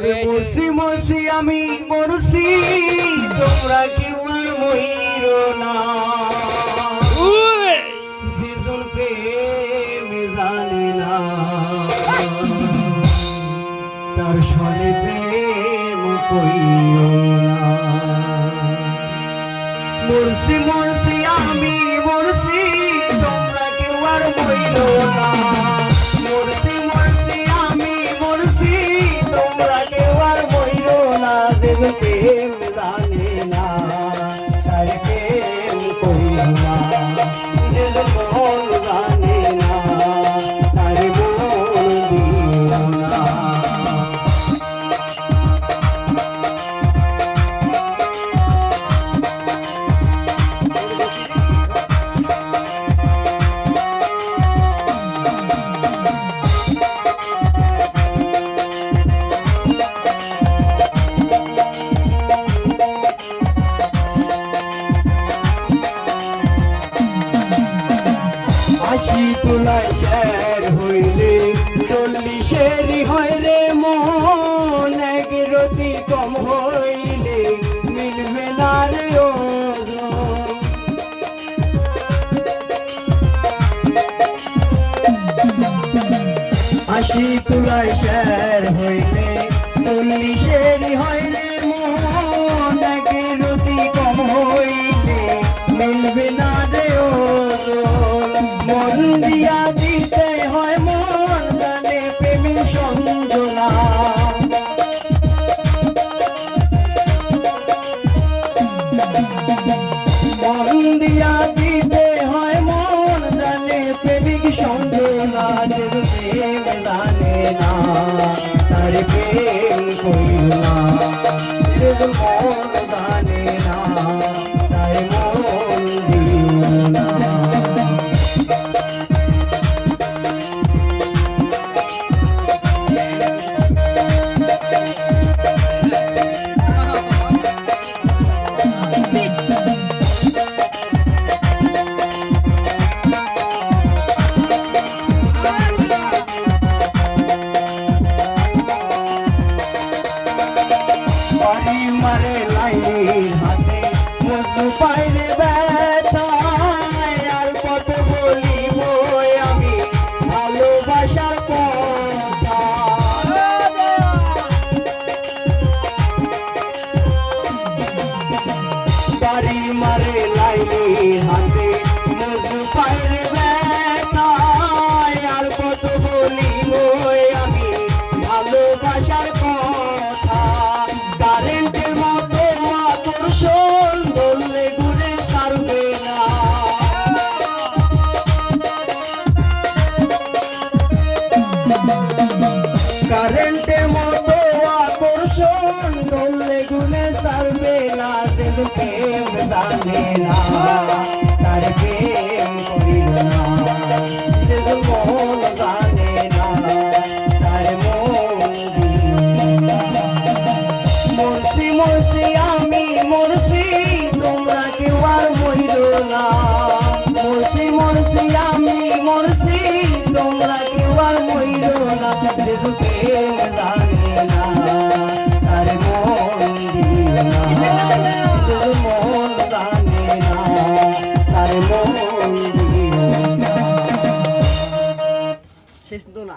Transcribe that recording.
ওরে মরছি মরছি আমি মরছি, তোমরা কেউ আর মইর না। যেজন প্রেমে জানে না, তার সনে প্রেম কইও না। মরছি মরছি আমি মরছি, তোমরা কেউ আর মইর না। মরছি মরছি আমি মরছি, তোমরা কেউ আর মইর না। যেজন প্রেম জানে না, তার প্রেম কইও না। যেজন মন জানে না, তার মন দিও না। আশি তোলায় শের হইলে 40-এরই হয় রে মন। এক রতি কম হইলে মিলবে না রে ওজন। আশি তোলায় শের হইলে 40-এরই হয় রে মন। এক রতি কম হইলে মিলবে না রে ওজন। মন দিয়া দিতে হয় মন জানে প্রেমী সংযোনা। মন দিয়া দিতে হয় মন জানে প্রেমিক সংযোনা। যে প্রেম জানে না, তার প্রেম কইও না। যে মন জানে না, তার মন দিও না। বাড়ি মারে লাইনির হাতে মজনু পাইলে ব্যথায়। আর কত বলিব আমি ভালোবাসার কথা। বাড়ি মারে লাইনির হাতে মজনু পাইলে ব্যথায়। আর কত বলিব আমি ভালোবাসার কথা। কারেন্টের মতো আকর্ষণ বললে ঘুরে ছাড়বে না। কারেন্টের মতো আকর্ষণ বললে ঘুরে ছাড়বে না। সে প্রেম জানে না, তার প্রেম করিল না। সে মন জানে না, তার মন দিও না। মরছি মরছি আমি মরছি, তোমরা কেউ আর মইর না। মরছি মরছি আমি মরছি, তোমরা কেউ আর মইর না। যে প্রেম জানে না, তার মন দিও না। যে মন জানে না, তার মন দিও না। শেষ তো না।